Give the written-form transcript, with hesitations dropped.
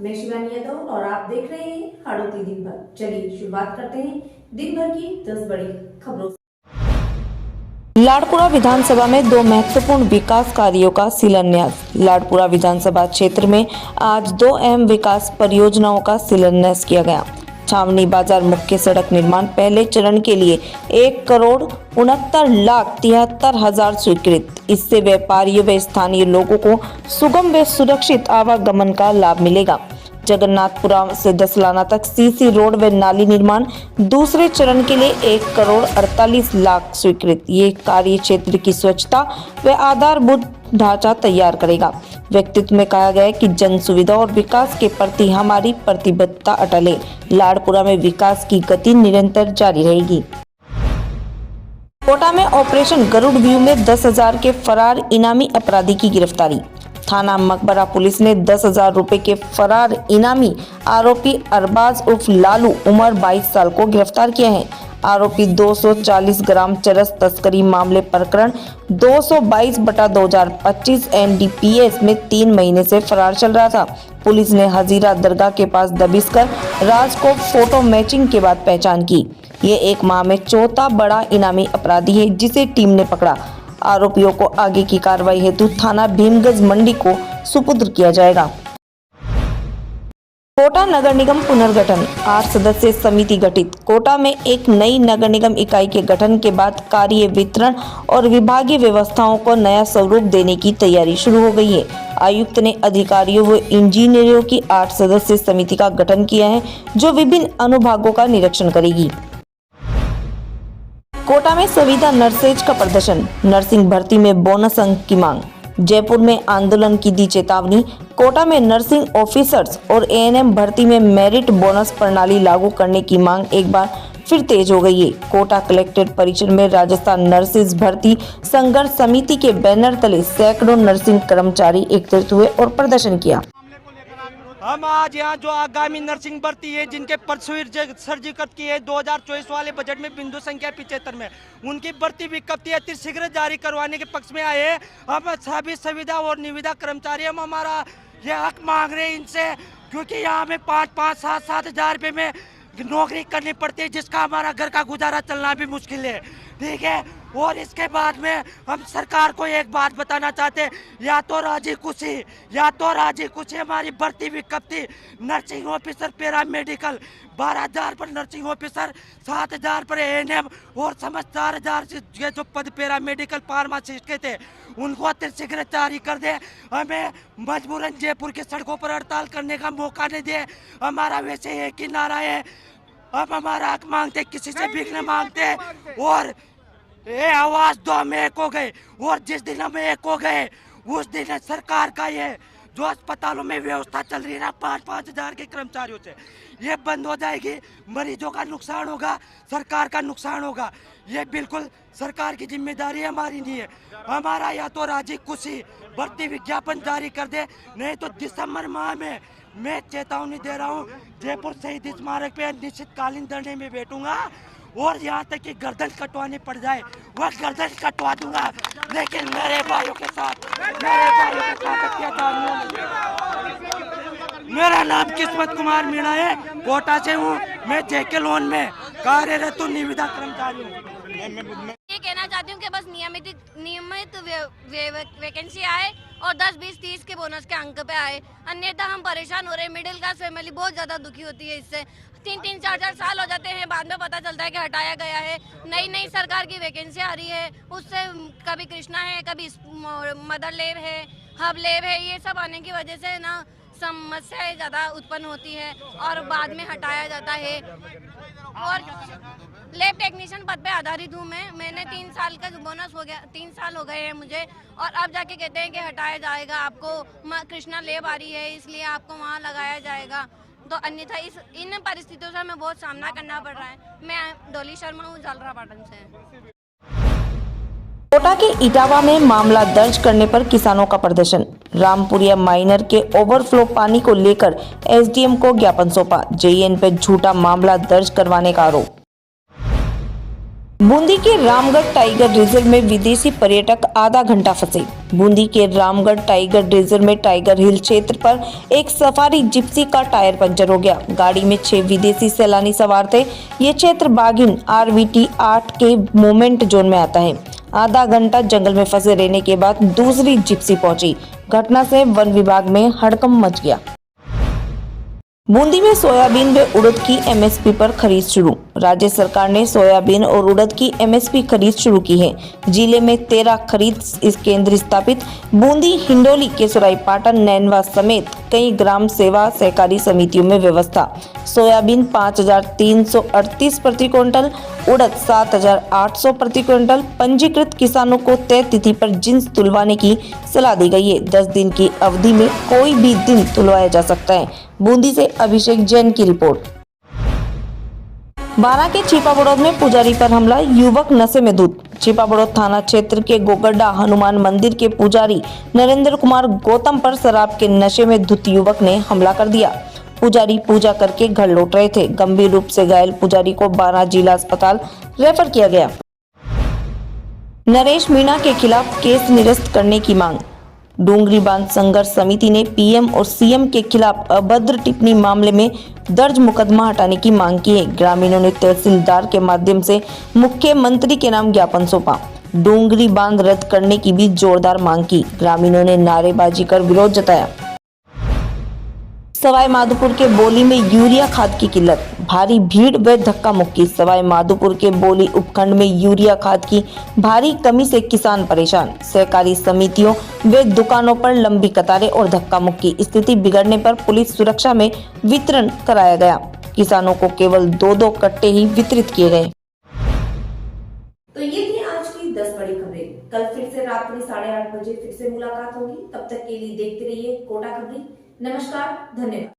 मैं शिवानी यादव और आप देख रहे हैं हाड़ौती दिन भर। चलिए शुरुआत करते हैं दिन भर की 10 बड़ी खबरों से। लाडपुरा विधानसभा में 2 महत्वपूर्ण विकास कार्यों का शिलान्यास। लाडपुरा विधानसभा क्षेत्र में आज 2 अहम विकास परियोजनाओं का शिलान्यास किया गया। छावनी बाजार मुख्य सड़क निर्माण पहले चरण के लिए 1,69,73,000 स्वीकृत। इससे व्यापारियों व स्थानीय लोगों को सुगम व सुरक्षित आवागमन का लाभ मिलेगा। जगन्नाथपुरा से दसलाना तक सीसी रोड व नाली निर्माण दूसरे चरण के लिए 1,48,00,000 स्वीकृत। ये कार्य क्षेत्र की स्वच्छता व आधारभूत ढांचा तैयार करेगा। व्यक्तित्व में कहा गया है कि जन सुविधा और विकास के प्रति हमारी प्रतिबद्धता अटल है। लाडपुरा में विकास की गति निरंतर जारी रहेगी। कोटा में ऑपरेशन गरुड़ व्यू में 10,000 के फरार इनामी अपराधी की गिरफ्तारी। थाना मकबरा पुलिस ने 10,000 रुपए के फरार इनामी आरोपी अरबाज उर्फ लालू उम्र 22 साल को गिरफ्तार किया है। आरोपी 240 ग्राम चरस तस्करी मामले प्रकरण 222/2025 NDPS में 3 महीने से फरार चल रहा था। पुलिस ने हजीरा दरगाह के पास दबिश कर राज को फोटो मैचिंग के बाद पहचान की। ये 1 माह में चौथा बड़ा इनामी अपराधी है जिसे टीम ने पकड़ा। आरोपियों को आगे की कार्रवाई हेतु थाना भीमगंज मंडी को सुपुर्द किया जाएगा। कोटा नगर निगम पुनर्गठन, 8 सदस्यीय समिति गठित। कोटा में एक नई नगर निगम इकाई के गठन के बाद कार्य वितरण और विभागीय व्यवस्थाओं को नया स्वरूप देने की तैयारी शुरू हो गई है। आयुक्त ने अधिकारियों व इंजीनियरों की 8 सदस्यीय समिति का गठन किया है जो विभिन्न अनुभागों का निरीक्षण करेगी। कोटा में संविदा नर्सेज का प्रदर्शन, नर्सिंग भर्ती में बोनस अंक की मांग। जयपुर में आंदोलन की दी चेतावनी। कोटा में नर्सिंग ऑफिसर्स और ANM भर्ती में मेरिट बोनस प्रणाली लागू करने की मांग एक बार फिर तेज हो गई है। कोटा कलेक्ट्रेट परिसर में राजस्थान नर्सिंग भर्ती संघर्ष समिति के बैनर तले सैकड़ों नर्सिंग कर्मचारी एकत्रित हुए और प्रदर्शन किया। हम आज यहाँ जो आगामी नर्सिंग भर्ती है जिनके तस्वीर सर्जिकत की है 2024 वाले बजट में बिंदु संख्या 75 में उनकी भर्ती विज्ञप्ति अति शीघ्र जारी करवाने के पक्ष में आए हैं। हम सभी संविदा और निविदा कर्मचारी हम हमारा ये हक मांग रहे हैं इनसे, क्योंकि यहाँ हमें 5-5, 7-7 हज़ार रुपये में नौकरी करनी पड़ती है जिसका हमारा घर का गुजारा चलना भी मुश्किल है। ठीक है, और इसके बाद में हम सरकार को एक बात बताना चाहते हैं, या तो राजी खुशी हमारी भर्ती विज्ञप्ति नर्सिंग ऑफिसर पैरामेडिकल 12,000 पर नर्सिंग ऑफिसर, 7,000 पर ANM और समझ 4,000 ये जो पद पैरामेडिकल फार्मासिस्ट के थे उनको अतिशीघ्र जारी कर दे। हमें मजबूरन जयपुर की सड़कों पर हड़ताल करने का मौका नहीं दे। हमारा वैसे एक ही नारा है, हम हमारा हक मांगते, किसी से भीख नहीं मांगते। और ये आवाज दो हम एक हो गए, और जिस दिन हम एक हो गए उस दिन सरकार का ये जो अस्पतालों में व्यवस्था चल रही है ना 5-5 हज़ार के कर्मचारियों से, ये बंद हो जाएगी। मरीजों का नुकसान होगा, सरकार का नुकसान होगा। ये बिल्कुल सरकार की जिम्मेदारी हमारी नहीं है। हमारा या तो राजी खुशी भर्ती विज्ञापन जारी कर दे, नहीं तो दिसंबर माह में मैं चेतावनी दे रहा हूँ, जयपुर शहीद स्मारक पे निश्चितकालीन धरने में बैठूंगा और यहाँ तक कि गर्दन कटवानी पड़ जाए वह गर्दन कटवा दूंगा, लेकिन मेरे भाइयों के साथ अत्याचार। मेरा नाम किस्मत कुमार मीणा है, कोटा से हूँ। मैं JK लोन में कार्यरत निविदा कर्मचारी हूँ। ये कहना चाहती हूँ कि बस नियमित वैकेंसी आए और 10, 20, 30 के बोनस के अंक पे आए, अन्यथा हम परेशान हो रहे हैं। मिडिल क्लास फैमिली बहुत ज़्यादा दुखी होती है इससे। 3-3, 4-4 साल हो जाते हैं, बाद में पता चलता है कि हटाया गया है। नई सरकार की वैकेंसी आ रही है, उससे कभी कृष्णा है, कभी मदर लेब है, हब लेब है, ये सब आने की वजह से ना समस्याएं ज़्यादा उत्पन्न होती है और बाद में हटाया जाता है। और लैब टेक्नीशियन पद पे आधारित हूँ मैंने 3 साल का बोनस हो गया, 3 साल हो गए हैं मुझे, और अब जाके कहते हैं कि हटाया जाएगा, आपको कृष्णा लैब आ रही है इसलिए आपको वहाँ लगाया जाएगा। तो अन्यथा इन परिस्थितियों से हमें बहुत सामना करना पड़ रहा है। मैं डोली शर्मा हूँ, झालरापाटन से। कोटा के इटावा में मामला दर्ज करने पर किसानों का प्रदर्शन। रामपुरिया माइनर के ओवरफ्लो पानी को लेकर SDM को ज्ञापन सौंपा। JN पर झूठा मामला दर्ज करवाने का आरोप। बूंदी के रामगढ़ टाइगर रिजर्व में विदेशी पर्यटक आधा घंटा फंसे। बूंदी के रामगढ़ टाइगर रिजर्व में टाइगर हिल क्षेत्र पर एक सफारी जिप्सी का टायर पंचर हो गया। गाड़ी में 6 विदेशी सैलानी सवार थे। ये क्षेत्र बाघिन RVT 8 के मोमेंट जोन में आता है। आधा घंटा जंगल में फंसे रहने के बाद दूसरी जिप्सी पहुंची। घटना से वन विभाग में हड़कंप मच गया। बूंदी में सोयाबीन व उड़द की MSP पर खरीद शुरू। राज्य सरकार ने सोयाबीन और उड़द की MSP खरीद शुरू की है। जिले में 13 खरीद केंद्र स्थापित। बूंदी, हिंडोली, केसुराई, पाटन, नैनवा समेत कई ग्राम सेवा सहकारी समितियों में व्यवस्था। सोयाबीन 5,338 प्रति क्विंटल, उड़द 7,800 प्रति क्विंटल। पंजीकृत किसानों को तय तिथि पर जिन्स तुलवाने की सलाह दी गई है। 10 दिन की अवधि में कोई भी दिन तुलवाया जा सकता है। बूंदी से अभिषेक जैन की रिपोर्ट। बारा के छिपाबड़ौद में पुजारी पर हमला, युवक नशे में धुत। छिपाबड़ौद थाना क्षेत्र के गोगड्डा हनुमान मंदिर के पुजारी नरेंद्र कुमार गौतम पर शराब के नशे में धुत युवक ने हमला कर दिया। पुजारी पूजा करके घर लौट रहे थे। गंभीर रूप से घायल पुजारी को बारा जिला अस्पताल रेफर किया गया। नरेश मीणा के खिलाफ केस निरस्त करने की मांग। डूंगरी बांध संघर्ष समिति ने PM और CM के खिलाफ अभद्र टिप्पणी मामले में दर्ज मुकदमा हटाने की मांग की है। ग्रामीणों ने तहसीलदार के माध्यम से मुख्यमंत्री के नाम ज्ञापन सौंपा। डूंगरी बांध रद्द करने की भी जोरदार मांग की। ग्रामीणों ने नारेबाजी कर विरोध जताया। सवाई माधोपुर के बोली में यूरिया खाद की किल्लत, भारी भीड़ व धक्का मुक्की। सवाई माधोपुर के बोली उपखंड में यूरिया खाद की भारी कमी से किसान परेशान। सहकारी समितियों व दुकानों पर लंबी कतारें और धक्का मुक्की। स्थिति बिगड़ने पर पुलिस सुरक्षा में वितरण कराया गया। किसानों को केवल 2-2 कट्टे ही वितरित किए गए। तो ये थी आज की 10 बड़ी खबरें। कल फिर से रात्रि 8:30 बजे फिर से मुलाकात होगी। तब तक के लिए देखते रहिए कोटा खबरी। नमस्कार, धन्यवाद।